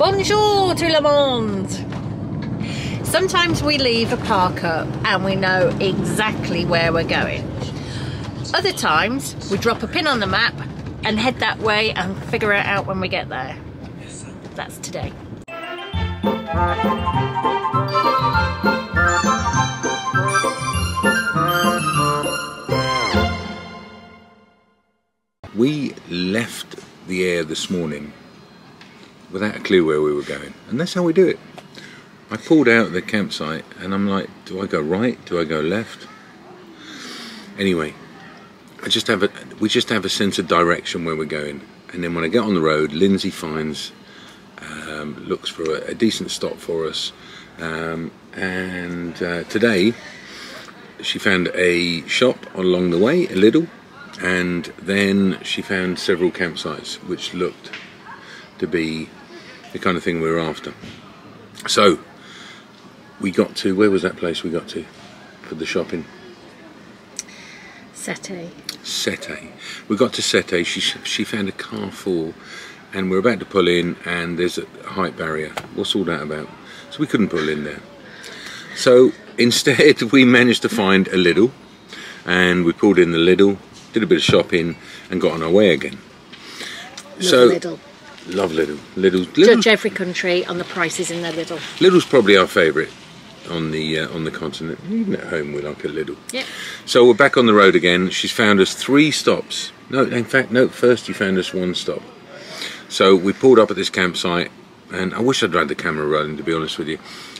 Bonjour tout le monde! Sometimes we leave a park up and we know exactly where we're going. Other times we drop a pin on the map and head that way and figure it out when we get there. That's today. We left the air this morning without a clue where we were going, and that's how we do it. I pulled out of the campsite and I'm like, do I go right? Do I go left? Anyway, we just have a sense of direction where we're going, and then when I get on the road, Lindsay finds looks for a decent stop for us, and today she found a shop along the way, a Lidl, and then she found several campsites which looked to be the kind of thing we were after. So we got to, where was that place we got to for the shopping? Sete. We got to Sete. She found a car full, and we're about to pull in, and there's a height barrier. What's all that about? So we couldn't pull in there. So instead we managed to find a Lidl, and we pulled in the Lidl, did a bit of shopping, and got on our way again. Love Lidl. Lidl. Judge every country on the prices in their Lidl. Lidl's probably our favourite on the continent. Even at home we like a Lidl. Yeah. So we're back on the road again. She's found us 3 stops. No, in fact, no, first you found us 1 stop. So we pulled up at this campsite, and I wish I'd had the camera rolling, to be honest with you.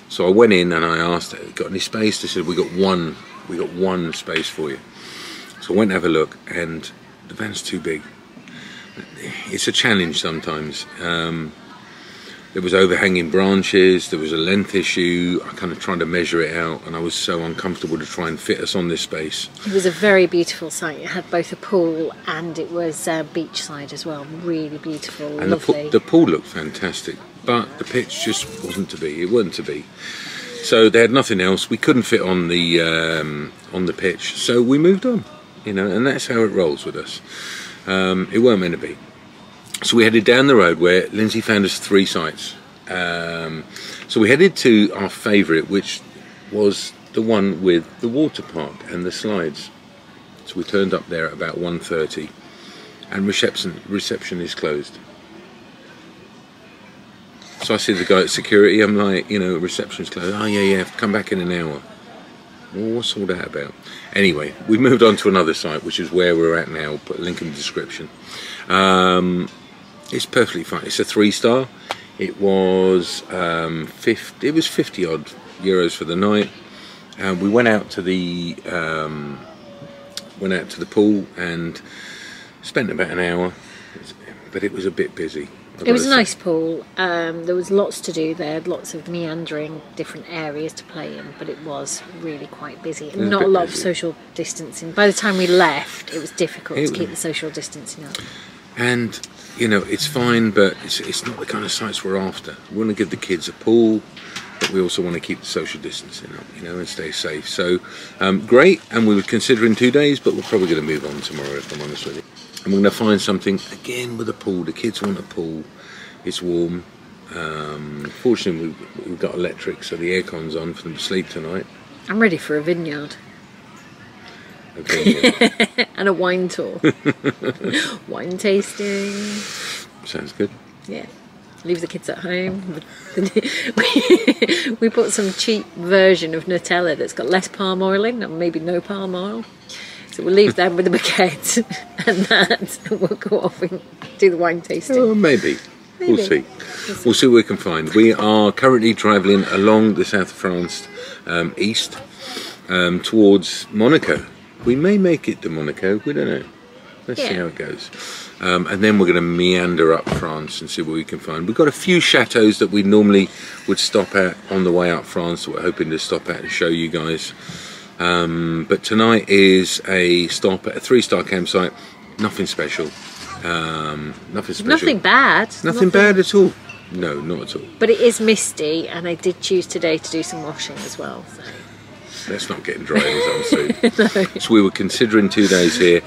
So I went in and I asked her, got any space? They said, we got one space for you. So I went to have a look, and the van's too big. It's a challenge sometimes. There was overhanging branches, there was a length issue. I kind of tried to measure it out, and I was so uncomfortable to try and fit us on this space. It was a very beautiful site. It had both a pool and it was beachside as well. Really beautiful, and lovely. The pool looked fantastic, but the pitch just wasn't to be. It wasn't to be. So they had nothing else. We couldn't fit on the pitch, so we moved on. You know, and that's how it rolls with us. It weren't meant to be. So we headed down the road where Lindsay found us 3 sites. So we headed to our favourite, which was the one with the water park and the slides. So we turned up there at about 1:30, and reception is closed. So I see the guy at security. I'm like, you know, reception's closed. Oh yeah, come back in an hour. Well, what's all that about? Anyway, we moved on to another site, which is where we're at now. Put a link in the description. It's perfectly fine. It's a 3-star. It was 50 odd euros for the night. We went out to the pool and spent about an hour, but it was a bit busy. It was a nice pool. There was lots to do there, lots of meandering different areas to play in, but it was really quite busy and not a lot of social distancing. By the time we left, it was difficult to keep the social distancing up. And you know, it's fine, but it's not the kind of sites we're after. We want to give the kids a pool, but we also want to keep the social distancing up, you know, and stay safe. So great, and we were considering 2 days, but we're probably going to move on tomorrow, if I'm honest with you. And we're going to find something again with a pool. The kids want a pool. It's warm. Fortunately, we've got electric, so the aircon's on for them to sleep tonight. I'm ready for a vineyard. A vineyard. And a wine tour. Wine tasting. Sounds good. Yeah. Leave the kids at home. We put some cheap version of Nutella that's got less palm oil in, and maybe no palm oil. So we'll leave them with the baguette and that, and we'll go off and do the wine tasting. Oh, maybe. We'll see. We'll see what we can find. We are currently travelling along the south of France, east, towards Monaco. We may make it to Monaco, we don't know. Let's see how it goes. And then we're going to meander up France and see what we can find. We've got a few chateaux that we normally would stop at on the way up France that we're hoping to stop at and show you guys. But tonight is a stop at a 3-star campsite. Nothing special. Nothing bad. Nothing bad at all. No, not at all. But it is misty, and I did choose today to do some washing as well. So. Let's not get dry anytime soon. No. So we were considering 2 days here.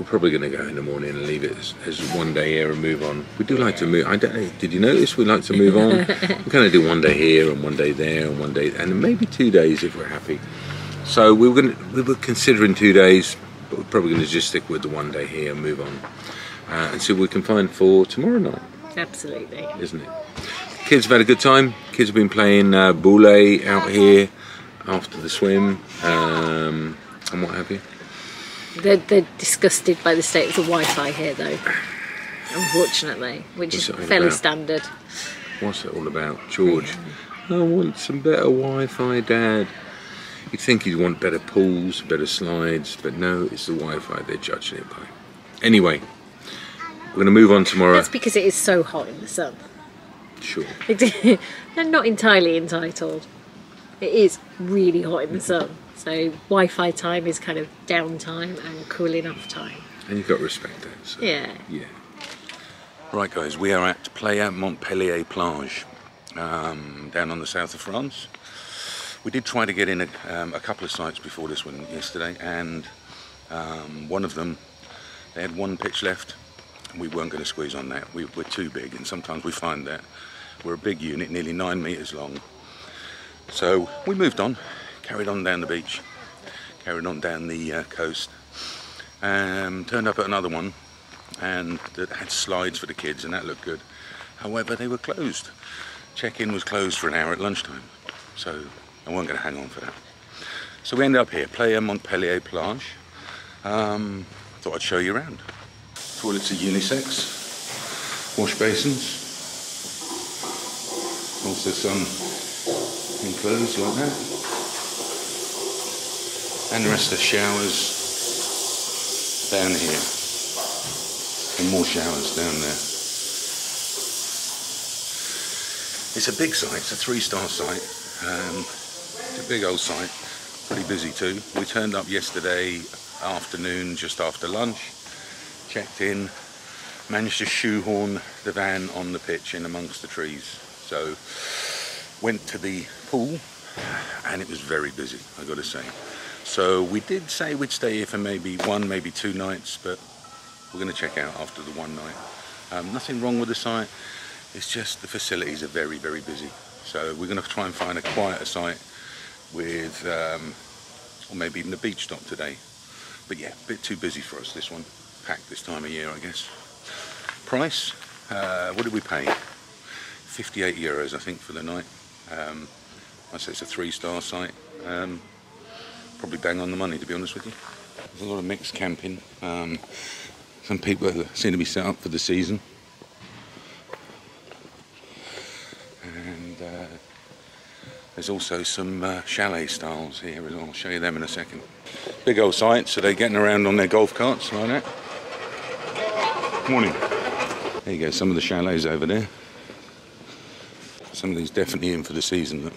we're probably going to go in the morning and leave it as one day here and move on. We do like to move. I don't know. Did you notice we like to move on? We're going to do one day here and one day there and one day, and maybe 2 days if we're happy. So we were considering 2 days, but we're probably going to just stick with the one day here and move on, and see what we can find for tomorrow night. Absolutely. Isn't it? Kids have had a good time. Kids have been playing boulet out here after the swim and what have you. They're disgusted by the state of the Wi-Fi here, though. Unfortunately, which is fairly standard. What's it all about, George? I want some better Wi-Fi, Dad. You'd think you'd want better pools, better slides, but no, it's the Wi-Fi they're judging it by. Anyway, we're going to move on tomorrow. That's because it is so hot in the sun. Sure. They're not entirely entitled. It is really hot in the sun. So Wi-Fi time is kind of downtime and cooling off time. And you've got to respect that. So, yeah. Right, guys, we are at Montpellier Plage, down on the south of France. We did try to get in a couple of sites before this one yesterday, and one of them, they had one pitch left, and we weren't going to squeeze on that. We're too big, and sometimes we find that we're a big unit, nearly 9 metres long. So we moved on. Carried on down the beach, carried on down the coast, turned up at another one, and that had slides for the kids, and that looked good. However, they were closed. Check-in was closed for an hour at lunchtime, so I wasn't going to hang on for that. So we ended up here, Montpellier Plage. Thought I'd show you around. Toilets are unisex, wash basins, also some enclosed like that. And the rest of the showers down here, and more showers down there. It's a big site, it's a 3-star site, it's a big old site, pretty busy too. We turned up yesterday afternoon, just after lunch, checked in, managed to shoehorn the van on the pitch in amongst the trees. So, went to the pool, and it was very busy, I've got to say. So we did say we'd stay here for maybe 1, maybe 2 nights, but we're going to check out after the 1 night. Nothing wrong with the site, it's just the facilities are very, very busy. So we're going to try and find a quieter site with, or maybe even a beach stop today. But yeah, a bit too busy for us, this one. Packed this time of year, I guess. Price, what did we pay? 58 euros, I think, for the night. I say it's a 3-star site. Probably bang on the money, to be honest with you. There's a lot of mixed camping. Some people seem to be set up for the season. And there's also some chalet styles here as well. I'll show you them in a second. Big old site, so they're getting around on their golf carts like that. Morning. There you go, some of the chalets over there. Some of these definitely in for the season. Look.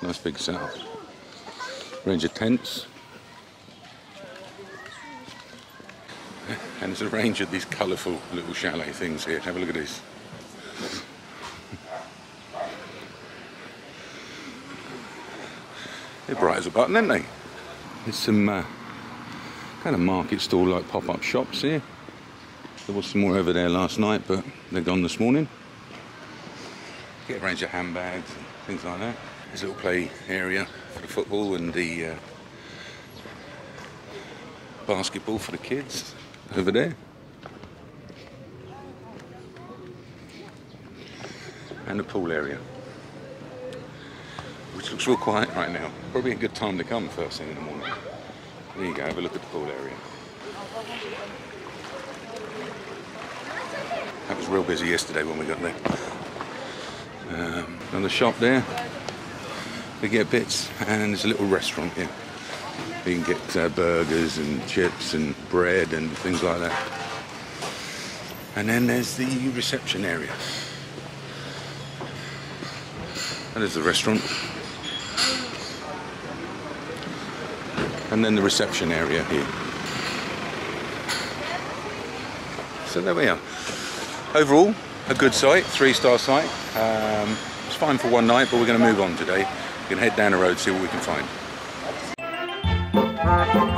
Nice big setup. Range of tents. And there's a range of these colourful little chalet things here. Have a look at this. They're bright as a button, aren't they? There's some kind of market stall like pop-up shops here. There was some more over there last night, but they're gone this morning. Get a range of handbags and things like that. There's a little play area for the football and the basketball for the kids over there. And the pool area, which looks real quiet right now. Probably a good time to come first thing in the morning. There you go, have a look at the pool area. That was real busy yesterday when we got there. Another shop there. We get bits, and there's a little restaurant here. You can get burgers and chips and bread and things like that. And then there's the reception area. And there's the restaurant. And then the reception area here. So there we are. Overall, a good site, 3-star site. It's fine for 1 night, but we're going to move on today. We're going to head down the road, see what we can find. Bye.